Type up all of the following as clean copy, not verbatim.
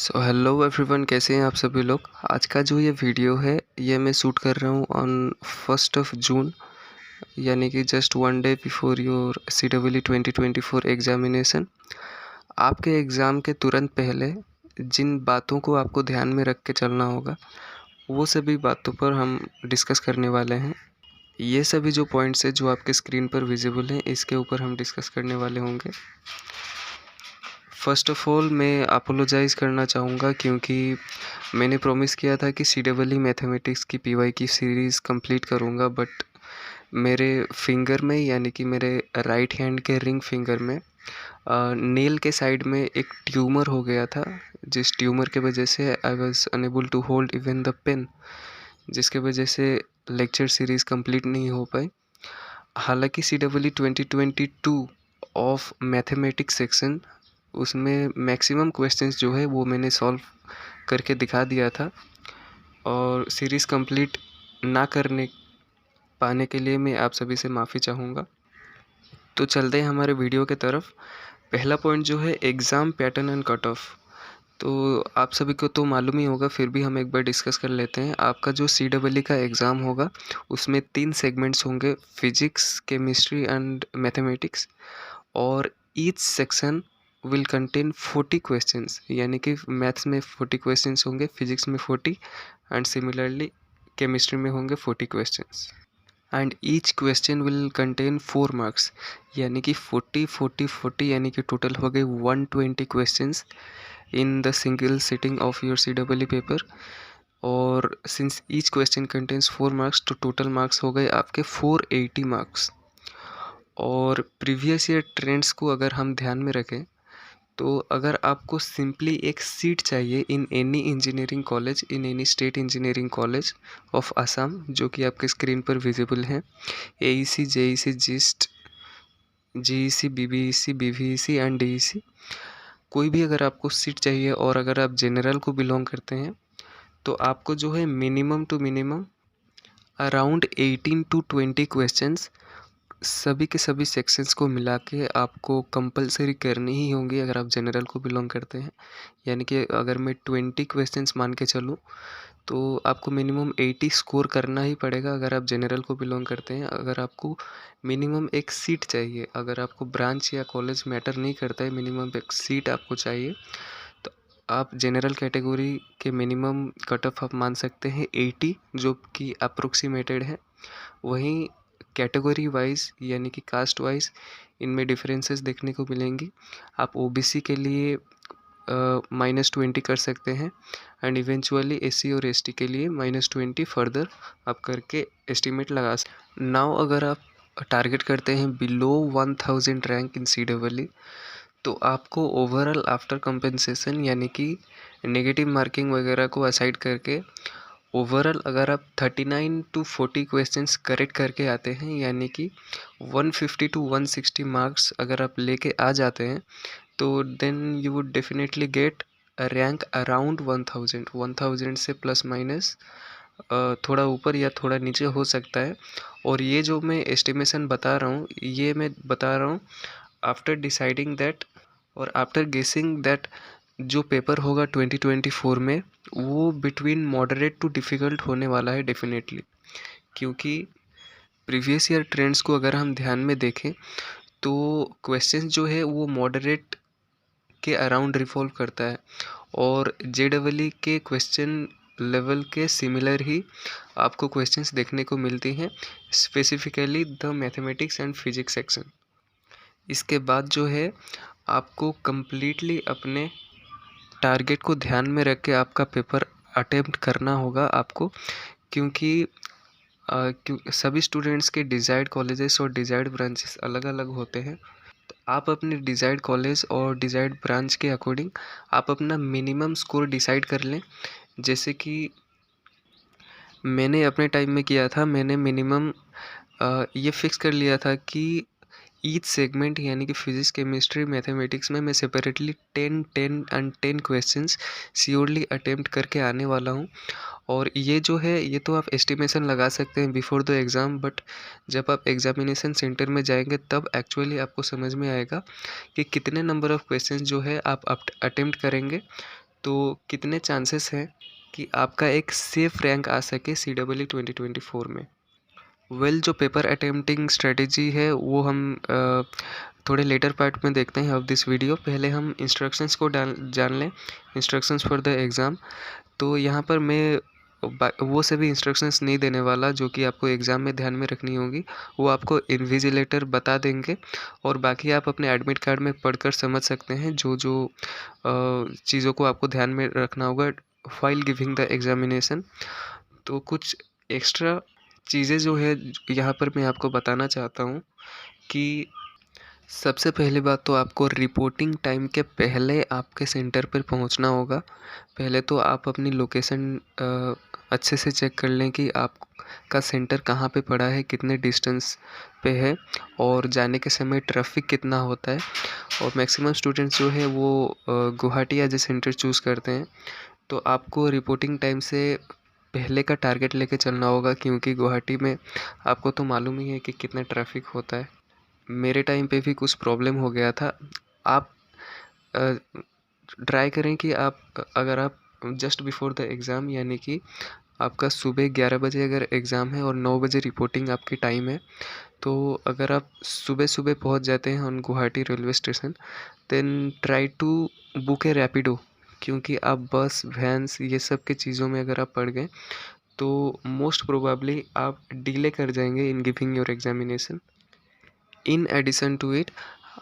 So hello everyone, कैसे हैं आप सभी लोग। आज का जो ये वीडियो है ये मैं शूट कर रहा हूँ ऑन 1 जून, यानी कि just 1 day before your CEE 2024 examination. आपके एग्ज़ाम के तुरंत पहले जिन बातों को आपको ध्यान में रख के चलना होगा वो सभी बातों पर हम डिस्कस करने वाले हैं। ये सभी जो पॉइंट्स है जो आपके स्क्रीन पर विजिबल हैं इसके ऊपर हम डिस्कस करने वाले होंगे। फ़र्स्ट ऑफ़ ऑल मैं अपोलोजाइज़ करना चाहूँगा क्योंकि मैंने प्रॉमिस किया था कि CEE मैथमेटिक्स की PY की सीरीज़ कंप्लीट करूँगा, बट मेरे फिंगर में यानी कि मेरे राइट हैंड के रिंग फिंगर में नेल के साइड में एक ट्यूमर हो गया था, जिस ट्यूमर के वजह से I was unable to hold even the pain, जिसके वजह से लेक्चर सीरीज़ कंप्लीट नहीं हो पाई। हालांकि CEE 2022 ऑफ मैथमेटिक्स सेक्शन उसमें मैक्सिमम क्वेश्चंस जो है वो मैंने सॉल्व करके दिखा दिया था, और सीरीज़ कंप्लीट ना करने पाने के लिए मैं आप सभी से माफ़ी चाहूँगा। तो चलते हैं हमारे वीडियो के तरफ। पहला पॉइंट जो है exam pattern and cut off. तो आप सभी को तो मालूम ही होगा, फिर भी हम एक बार डिस्कस कर लेते हैं। आपका जो CEE का एग्ज़ाम होगा उसमें 3 सेगमेंट्स होंगे, फिजिक्स, केमिस्ट्री एंड मैथमेटिक्स, और each section will contain 40 questions, यानी कि मैथ्स में 40 क्वेश्चंस होंगे, फिजिक्स में 40 एंड सिमिलरली केमिस्ट्री में होंगे 40 questions, and each question will contain 4 marks, यानी कि 40 40 40 यानी कि टोटल हो गए 120 questions in the single sitting of your CEE paper. और since each question contains 4 marks तो टोटल मार्क्स हो गए आपके 480 मार्क्स। और प्रीवियस ईयर ट्रेंड्स को अगर हम ध्यान में रखें तो अगर आपको सिंपली एक सीट चाहिए in any engineering college, in any state engineering college of Assam, जो कि आपके स्क्रीन पर विजिबल हैं, AEC, JEC, gist, GEC, BBEC, BVEC and DEC, कोई भी अगर आपको सीट चाहिए और अगर आप जनरल को बिलोंग करते हैं तो आपको जो है minimum to minimum around 18 to 20 questions सभी के सभी सेक्शंस को मिला के आपको कंपलसरी करनी ही होंगी अगर आप जनरल को बिलोंग करते हैं। यानी कि अगर मैं 20 क्वेश्चंस मान के चलूँ तो आपको मिनिमम 80 स्कोर करना ही पड़ेगा अगर आप जनरल को बिलोंग करते हैं। अगर आपको मिनिमम एक सीट चाहिए, अगर आपको ब्रांच या कॉलेज मैटर नहीं करता है, मिनिमम एक सीट आपको चाहिए, तो आप जनरल कैटेगरी के मिनिमम कट ऑफ आप मान सकते हैं 80, जो कि अप्रोक्सीमेटेड है। वहीं कैटेगरी वाइज यानी कि कास्ट वाइज इनमें डिफरेंसेस देखने को मिलेंगी। आप OBC के लिए -20 कर सकते हैं, एंड इवेंचुअली SC और ST के लिए -20 फर्दर आप करके एस्टिमेट लगा सकते। नाउ अगर आप टारगेट करते हैं बिलो 1000 रैंक इन CEE, तो आपको ओवरऑल आफ्टर कंपेंसेशन यानी कि नेगेटिव मार्किंग वगैरह को असाइड करके ओवरऑल अगर आप 39 to 40 क्वेश्चंस करेक्ट करके आते हैं, यानी कि 150 to 160 मार्क्स अगर आप लेके आ जाते हैं, तो then you would definitely get a rank around 1000 से प्लस माइनस थोड़ा ऊपर या थोड़ा नीचे हो सकता है। और ये जो मैं एस्टिमेशन बता रहा हूँ ये मैं बता रहा हूँ आफ्टर डिसाइडिंग दैट और आफ्टर गेसिंग दैट जो पेपर होगा 2024 में वो बिटवीन मॉडरेट टू डिफ़िकल्ट होने वाला है डेफिनेटली, क्योंकि प्रीवियस ईयर ट्रेंड्स को अगर हम ध्यान में देखें तो क्वेश्चन जो है वो मॉडरेट के अराउंड रिवॉल्व करता है, और JEE के क्वेश्चन लेवल के सिमिलर ही आपको क्वेश्चंस देखने को मिलती हैं, specifically the mathematics and physics section. इसके बाद जो है आपको कम्प्लीटली अपने टारगेट को ध्यान में रख के आपका पेपर अटेम्प्ट करना होगा आपको, क्योंकि सभी स्टूडेंट्स के डिज़ायर्ड कॉलेजेस और डिज़ायर्ड ब्रांचेस अलग अलग होते हैं। तो आप अपने डिज़ायर्ड कॉलेज और डिज़ायर्ड ब्रांच के अकॉर्डिंग आप अपना मिनिमम स्कोर डिसाइड कर लें। जैसे कि मैंने अपने टाइम में किया था, मैंने मिनिमम ये फिक्स कर लिया था कि ईच सेगमेंट यानी कि फिजिक्स, केमिस्ट्री, मैथमेटिक्स में मैं separately 10 10 and 10 questions surely attempt करके आने वाला हूँ। और ये जो है ये तो आप एस्टिमेशन लगा सकते हैं बिफोर द एग्ज़ाम, बट जब आप एग्जामिनेशन सेंटर में जाएंगे तब एक्चुअली आपको समझ में आएगा कि कितने नंबर ऑफ़ क्वेश्चंस जो है आप अटेम्प्ट करेंगे तो कितने चांसेस हैं कि आपका एक सेफ रैंक आ सके CEE 2024 में। जो पेपर अटेम्प्टिंग स्ट्रेटेजी है वो हम थोड़े लेटर पार्ट में देखते हैं ऑफ दिस वीडियो। पहले हम इंस्ट्रक्शंस को जान लें, इंस्ट्रक्शंस फॉर द एग्ज़ाम। तो यहाँ पर मैं वो सभी इंस्ट्रक्शंस नहीं देने वाला जो कि आपको एग्ज़ाम में ध्यान में रखनी होगी, वो आपको इन्विजिलेटर बता देंगे और बाकी आप अपने एडमिट कार्ड में पढ़कर समझ सकते हैं जो जो चीज़ों को आपको ध्यान में रखना होगा व्हाइल गिविंग द एग्जामिनेशन। तो कुछ एक्स्ट्रा चीज़ें जो है यहाँ पर मैं आपको बताना चाहता हूँ कि सबसे पहली बात तो आपको रिपोर्टिंग टाइम के पहले आपके सेंटर पर पहुँचना होगा। पहले तो आप अपनी लोकेशन अच्छे से चेक कर लें कि आपका सेंटर कहाँ पे पड़ा है, कितने डिस्टेंस पे है और जाने के समय ट्रैफिक कितना होता है। और मैक्सिमम स्टूडेंट्स जो है वो Guwahati as a centre choose करते हैं। तो आपको रिपोर्टिंग टाइम से पहले का टारगेट लेके चलना होगा क्योंकि गुवाहाटी में आपको तो मालूम ही है कि कितना ट्रैफिक होता है। मेरे टाइम पे भी कुछ प्रॉब्लम हो गया था। आप ट्राई करें कि अगर आप जस्ट बिफोर द एग्ज़ाम यानी कि आपका सुबह 11 बजे अगर एग्ज़ाम है और 9 बजे रिपोर्टिंग आपकी टाइम है, तो अगर आप सुबह-सुबह पहुंच जाते हैं on Guwahati railway station, then try to book a Rapido क्योंकि आप बस, वैन्स ये सब की चीज़ों में अगर आप पड़ गए, तो मोस्ट प्रोबेबली आप डिले कर जाएंगे in giving your examination. In addition to it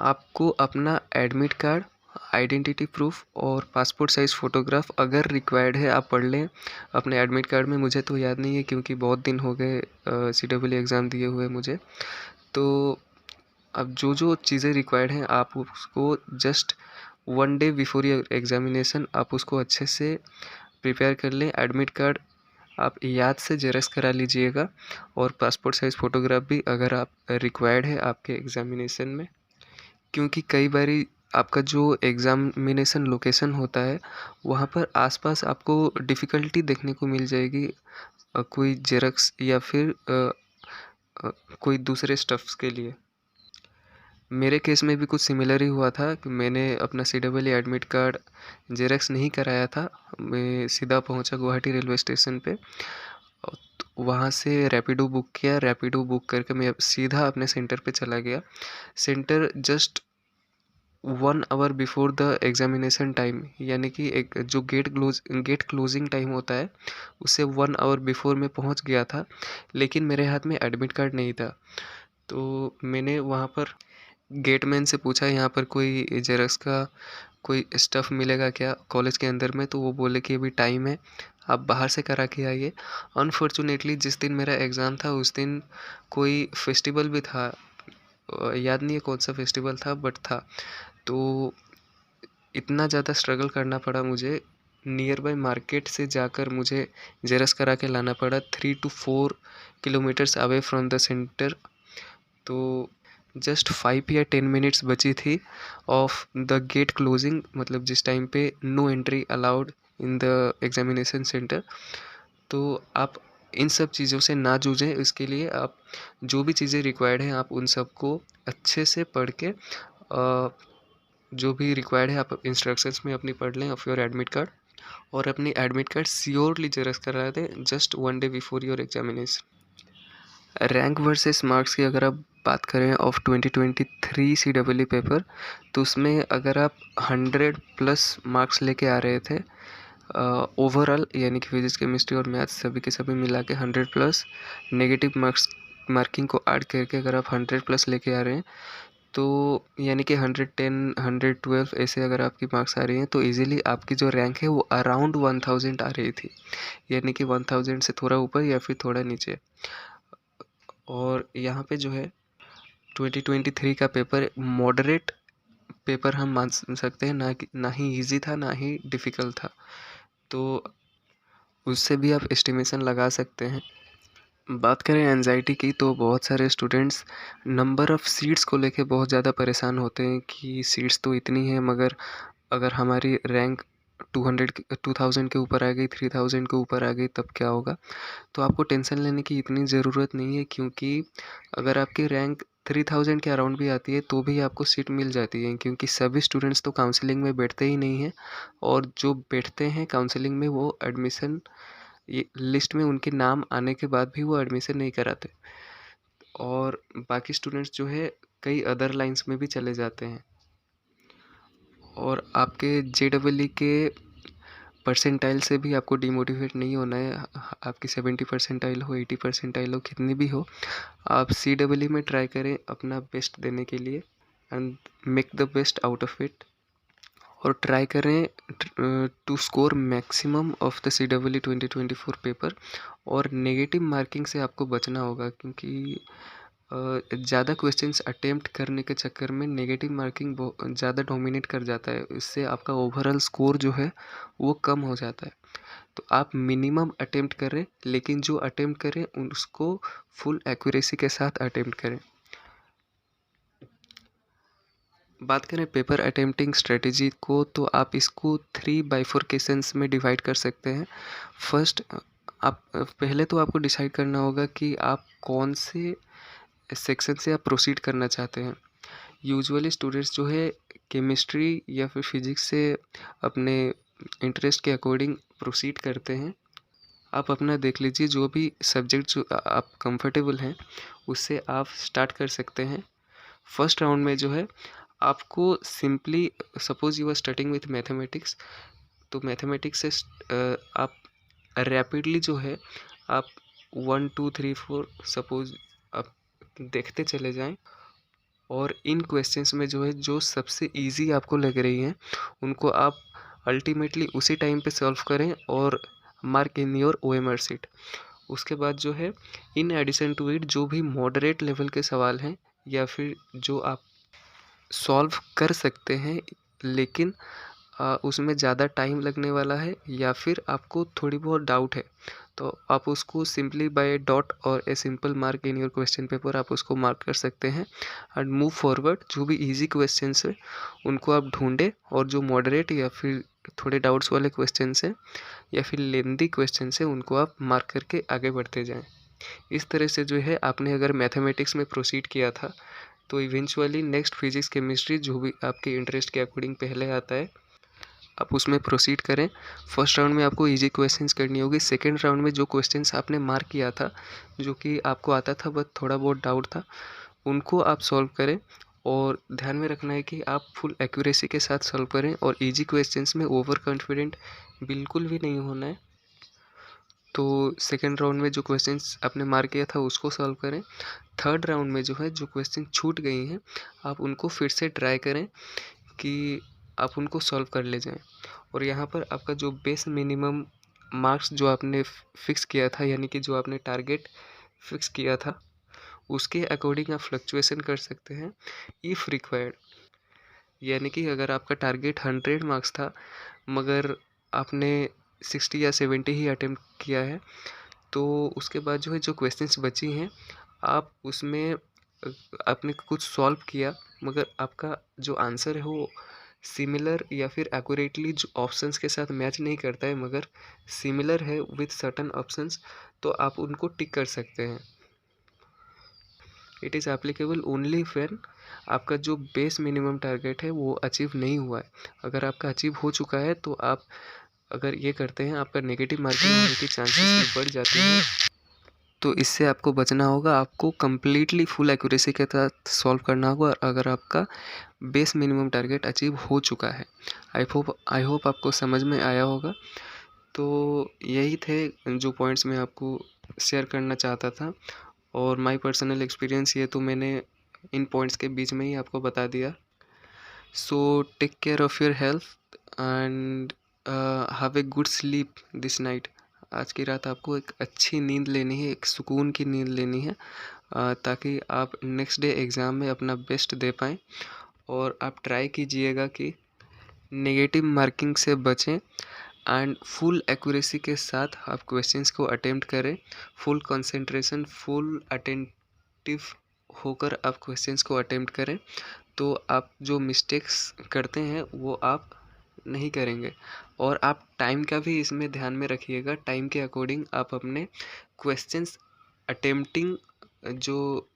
आपको अपना एडमिट कार्ड, आइडेंटिटी प्रूफ और पासपोर्ट साइज़ फ़ोटोग्राफ अगर रिक्वायर्ड है आप पढ़ लें अपने एडमिट कार्ड में। मुझे तो याद नहीं है क्योंकि बहुत दिन हो गए CEE एग्ज़ाम दिए हुए मुझे। तो अब जो जो चीज़ें रिक्वायर्ड हैं आप उसको just 1 day before your examination आप उसको अच्छे से प्रिपेयर कर लें। एडमिट कार्ड आप याद से जेरॉक्स करा लीजिएगा और पासपोर्ट साइज़ फ़ोटोग्राफ भी अगर आप रिक्वायर्ड है आपके एग्ज़ामिनेशन में, क्योंकि कई बारी आपका जो एग्ज़ामिनेशन लोकेशन होता है वहाँ पर आसपास आपको डिफ़िकल्टी देखने को मिल जाएगी कोई जेरॉक्स या फिर कोई दूसरे स्टफ्स के लिए। मेरे केस में भी कुछ सिमिलर ही हुआ था कि मैंने अपना CEE एडमिट कार्ड जेरॉक्स नहीं कराया था। मैं सीधा पहुंचा गुवाहाटी रेलवे स्टेशन पे, तो वहाँ से रैपिडो बुक किया। रैपिडो बुक करके मैं सीधा अपने सेंटर पे चला गया। Centre just 1 hour before the examination time यानी कि एक जो गेट क्लोजिंग टाइम होता है उससे 1 आवर बिफोर मैं पहुँच गया था, लेकिन मेरे हाथ में एडमिट कार्ड नहीं था। तो मैंने वहाँ पर गेटमैन से पूछा यहाँ पर कोई जेरॉक्स का कोई स्टफ़ मिलेगा क्या कॉलेज के अंदर में, तो वो बोले कि अभी टाइम है, आप बाहर से करा के आइए। अनफॉर्चुनेटली जिस दिन मेरा एग्ज़ाम था उस दिन कोई फेस्टिवल भी था, याद नहीं है कौन सा फेस्टिवल था बट था। तो इतना ज़्यादा स्ट्रगल करना पड़ा मुझे, नियर बाय मार्केट से जाकर मुझे जेरॉक्स करा के लाना पड़ा 3 to 4 kilometres away from the centre. तो जस्ट 5 या 10 मिनट्स बची थी ऑफ द गेट क्लोजिंग, मतलब जिस टाइम पे no entry allowed in the examination centre. तो आप इन सब चीज़ों से ना जूझें, इसके लिए आप जो भी चीज़ें रिक्वायर्ड हैं आप उन सब को अच्छे से पढ़ के जो भी रिक्वायर्ड है आप इंस्ट्रक्शंस में अपनी पढ़ लें ऑफ योर एडमिट कार्ड और अपनी एडमिट कार्ड श्योरली जेरॉक्स करा दें just 1 day before your examination. Rank versus marks की अगर आप बात करें ऑफ 2023 CEE पेपर, तो उसमें अगर आप 100 प्लस मार्क्स लेके आ रहे थे ओवरऑल यानी कि फिजिक्स, केमिस्ट्री और मैथ्स सभी के सभी मिला के 100 प्लस, नेगेटिव मार्किंग को ऐड करके अगर आप 100 प्लस लेके आ रहे हैं तो यानी कि 110, 112 ऐसे अगर आपकी मार्क्स आ रही हैं तो इजीली आपकी जो रैंक है वो अराउंड 1000 आ रही थी, यानी कि 1000 से थोड़ा ऊपर या फिर थोड़ा नीचे। और यहाँ पे जो है 2023 का पेपर मॉडरेट पेपर हम मान सकते हैं, ना ही इजी था ना ही डिफ़िकल्ट था, तो उससे भी आप एस्टिमेशन लगा सकते हैं। बात करें एंजाइटी की तो बहुत सारे स्टूडेंट्स नंबर ऑफ़ सीट्स को लेके बहुत ज़्यादा परेशान होते हैं कि सीट्स तो इतनी हैं मगर अगर हमारी रैंक 2000 के ऊपर आ गई, 3000 के ऊपर आ गई तब क्या होगा। तो आपको टेंशन लेने की इतनी ज़रूरत नहीं है क्योंकि अगर आपकी रैंक 3000 के अराउंड भी आती है तो भी आपको सीट मिल जाती है, क्योंकि सभी स्टूडेंट्स तो काउंसलिंग में बैठते ही नहीं हैं, और जो बैठते हैं काउंसलिंग में वो एडमिशन ये लिस्ट में उनके नाम आने के बाद भी वो एडमिशन नहीं कराते, और बाकी स्टूडेंट्स जो है कई अदर लाइंस में भी चले जाते हैं। और आपके JEE के परसेंटाइल से भी आपको डिमोटिवेट नहीं होना है। आपकी 70 परसेंटाइल हो, 80 परसेंटाइल हो, कितनी भी हो, आप CEE में ट्राई करें अपना बेस्ट देने के लिए and make the best out of it, और ट्राई करें to score maximum of the CEE 2024 paper. और नेगेटिव मार्किंग से आपको बचना होगा, क्योंकि ज़्यादा क्वेश्चंस अटेम्प्ट करने के चक्कर में नेगेटिव मार्किंग ज़्यादा डोमिनेट कर जाता है, इससे आपका ओवरऑल स्कोर जो है वो कम हो जाता है। तो आप मिनिमम अटेम्प्ट करें, लेकिन जो अटेम्प्ट करें उसको फुल एक्यूरेसी के साथ अटेम्प्ट करें। बात करें पेपर अटेम्प्टिंग स्ट्रेटेजी को, तो आप इसको 3 बाइफोर्केशंस में डिवाइड कर सकते हैं। फर्स्ट, आप पहले तो आपको डिसाइड करना होगा कि आप कौन से सेक्शन से आप प्रोसीड करना चाहते हैं। यूजुअली स्टूडेंट्स जो है केमिस्ट्री या फिर फिजिक्स से अपने इंटरेस्ट के अकॉर्डिंग प्रोसीड करते हैं। आप अपना देख लीजिए, जो भी सब्जेक्ट जो आप कंफर्टेबल हैं उससे आप स्टार्ट कर सकते हैं। फर्स्ट राउंड में जो है आपको simply, suppose you are starting with mathematics, तो मैथमेटिक्स से आप रैपिडली जो है आप 1 2 3 4 सपोज आप देखते चले जाएं, और इन क्वेश्चंस में जो है जो सबसे इजी आपको लग रही हैं उनको आप अल्टीमेटली उसी टाइम पे सॉल्व करें और mark in your OMR sheet. उसके बाद जो है इन एडिशन टू इट जो भी मॉडरेट लेवल के सवाल हैं या फिर जो आप सॉल्व कर सकते हैं, लेकिन उसमें ज़्यादा टाइम लगने वाला है या फिर आपको थोड़ी बहुत डाउट है, तो आप उसको सिंपली बाय डॉट और a simple mark in your question paper आप उसको मार्क कर सकते हैं एंड मूव फॉरवर्ड। जो भी इजी क्वेश्चंस है उनको आप ढूंढें, और जो मॉडरेट या फिर थोड़े डाउट्स वाले क्वेश्चंस हैं या फिर लेंदी क्वेश्चंस हैं उनको आप मार्क करके आगे बढ़ते जाएं। इस तरह से जो है आपने अगर मैथमेटिक्स में प्रोसीड किया था तो इवेंचुअली नेक्स्ट फिजिक्स केमिस्ट्री जो भी आपके इंटरेस्ट के अकॉर्डिंग पहले आता है आप उसमें प्रोसीड करें। फर्स्ट राउंड में आपको इजी क्वेश्चंस करनी होगी। सेकंड राउंड में जो क्वेश्चंस आपने मार्क किया था, जो कि आपको आता था बट थोड़ा बहुत डाउट था, उनको आप सॉल्व करें, और ध्यान में रखना है कि आप फुल एक्यूरेसी के साथ सॉल्व करें, और इजी क्वेश्चंस में ओवर कॉन्फिडेंट बिल्कुल भी नहीं होना है। तो सेकेंड राउंड में जो क्वेश्चंस आपने मार्क किया था उसको सॉल्व करें। थर्ड राउंड में जो है जो क्वेश्चन छूट गई हैं आप उनको फिर से ट्राई करें कि आप उनको सॉल्व कर ले जाएं। और यहाँ पर आपका जो बेस मिनिमम मार्क्स जो आपने फिक्स किया था, यानी कि जो आपने टारगेट फिक्स किया था, उसके अकॉर्डिंग आप फ्लक्चुएशन कर सकते हैं इफ़ रिक्वायर्ड। यानी कि अगर आपका टारगेट 100 मार्क्स था मगर आपने 60 या 70 ही अटेम्प्ट किया है, तो उसके बाद जो है जो क्वेश्चंस बची हैं आप उसमें आपने कुछ सॉल्व किया मगर आपका जो आंसर है वो सिमिलर या फिर एक्यूरेटली जो ऑप्शंस के साथ मैच नहीं करता है मगर सिमिलर है विथ सर्टन ऑप्शंस, तो आप उनको टिक कर सकते हैं। It is applicable only when आपका जो बेस मिनिमम टारगेट है वो अचीव नहीं हुआ है। अगर आपका अचीव हो चुका है तो आप अगर ये करते हैं आपका नेगेटिव मार्किंग होने की चांसेस भी बढ़ जाती हैं। तो इससे आपको बचना होगा, आपको कम्प्लीटली फुल एक्यूरेसी के साथ सॉल्व करना होगा अगर आपका बेस मिनिमम टारगेट अचीव हो चुका है। आई होप आपको समझ में आया होगा। तो यही थे जो पॉइंट्स मैं आपको शेयर करना चाहता था, और माय पर्सनल एक्सपीरियंस ये तो मैंने इन पॉइंट्स के बीच में ही आपको बता दिया। So take care of your health and have a good sleep this night. आज की रात आपको एक अच्छी नींद लेनी है, एक सुकून की नींद लेनी है, ताकि आप नेक्स्ट डे एग्ज़ाम में अपना बेस्ट दे पाएँ। और आप ट्राई कीजिएगा कि नेगेटिव मार्किंग से बचें एंड फुल एक्यूरेसी के साथ आप क्वेश्चंस को अटेम्प्ट करें। फुल कंसंट्रेशन, फुल अटेंटिव होकर आप क्वेश्चंस को अटेम्प्ट करें, तो आप जो मिस्टेक्स करते हैं वो आप नहीं करेंगे। और आप टाइम का भी इसमें ध्यान में रखिएगा, टाइम के अकॉर्डिंग आप अपने क्वेश्चंस अटेम्प्टिंग जो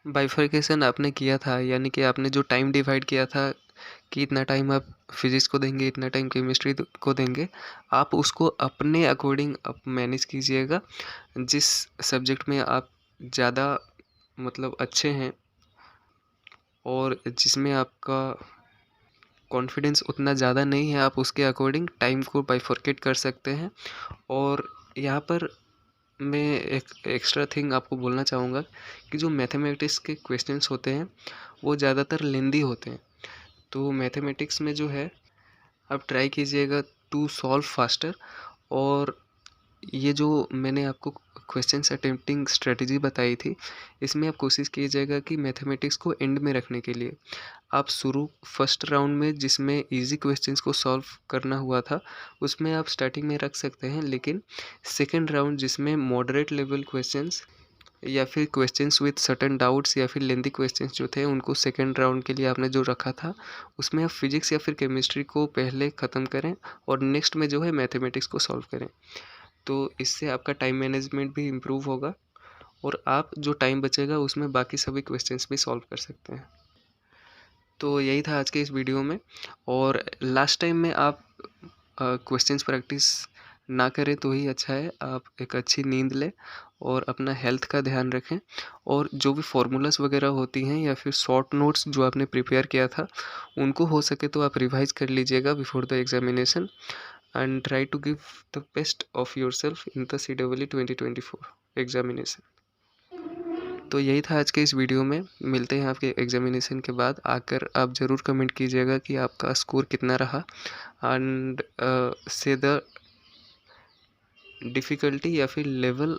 बाइफरकेशन आपने किया था, यानी कि आपने जो टाइम डिवाइड किया था कि इतना टाइम आप फिजिक्स को देंगे, इतना टाइम केमिस्ट्री को देंगे, आप उसको अपने अकॉर्डिंग आप मैनेज कीजिएगा। जिस सब्जेक्ट में आप ज़्यादा मतलब अच्छे हैं और जिसमें आपका कॉन्फिडेंस उतना ज़्यादा नहीं है, आप उसके अकॉर्डिंग टाइम को बाइफरकेट कर सकते हैं। और यहाँ पर मैं एक एक्स्ट्रा थिंग आपको बोलना चाहूँगा कि जो मैथमेटिक्स के क्वेश्चंस होते हैं वो ज़्यादातर लेंदी होते हैं। तो मैथमेटिक्स में जो है आप ट्राई कीजिएगा टू सॉल्व फास्टर। और ये जो मैंने आपको क्वेश्चंस अटेम्प्टिंग स्ट्रेटजी बताई थी, इसमें आप कोशिश कीजिएगा कि मैथमेटिक्स को एंड में रखने के लिए आप शुरू फर्स्ट राउंड में जिसमें इजी क्वेश्चंस को सॉल्व करना हुआ था उसमें आप स्टार्टिंग में रख सकते हैं, लेकिन सेकंड राउंड जिसमें मॉडरेट लेवल क्वेश्चंस या फिर क्वेश्चंस विद सर्टेन डाउट्स या फिर लेंदी क्वेश्चंस जो थे उनको सेकंड राउंड के लिए आपने जो रखा था उसमें आप फिजिक्स या फिर केमिस्ट्री को पहले ख़त्म करें और नेक्स्ट में जो है मैथमेटिक्स को सॉल्व करें। तो इससे आपका टाइम मैनेजमेंट भी इम्प्रूव होगा और आप जो टाइम बचेगा उसमें बाकी सभी क्वेश्चंस भी सॉल्व कर सकते हैं। तो यही था आज के इस वीडियो में। और लास्ट टाइम में आप क्वेश्चंस प्रैक्टिस ना करें तो ही अच्छा है। आप एक अच्छी नींद लें और अपना हेल्थ का ध्यान रखें। और जो भी फॉर्मूलाज वगैरह होती हैं या फिर शॉर्ट नोट्स जो आपने प्रिपेयर किया था उनको हो सके तो आप रिवाइज कर लीजिएगा before the examination and try to give the best of yourself in the CEE 2024 examination. तो यही था आज के इस वीडियो में। मिलते हैं आपके एग्जामिनेशन के बाद। आकर आप ज़रूर कमेंट कीजिएगा कि आपका स्कोर कितना रहा एंड से द डिफ़िकल्टी या फिर लेवल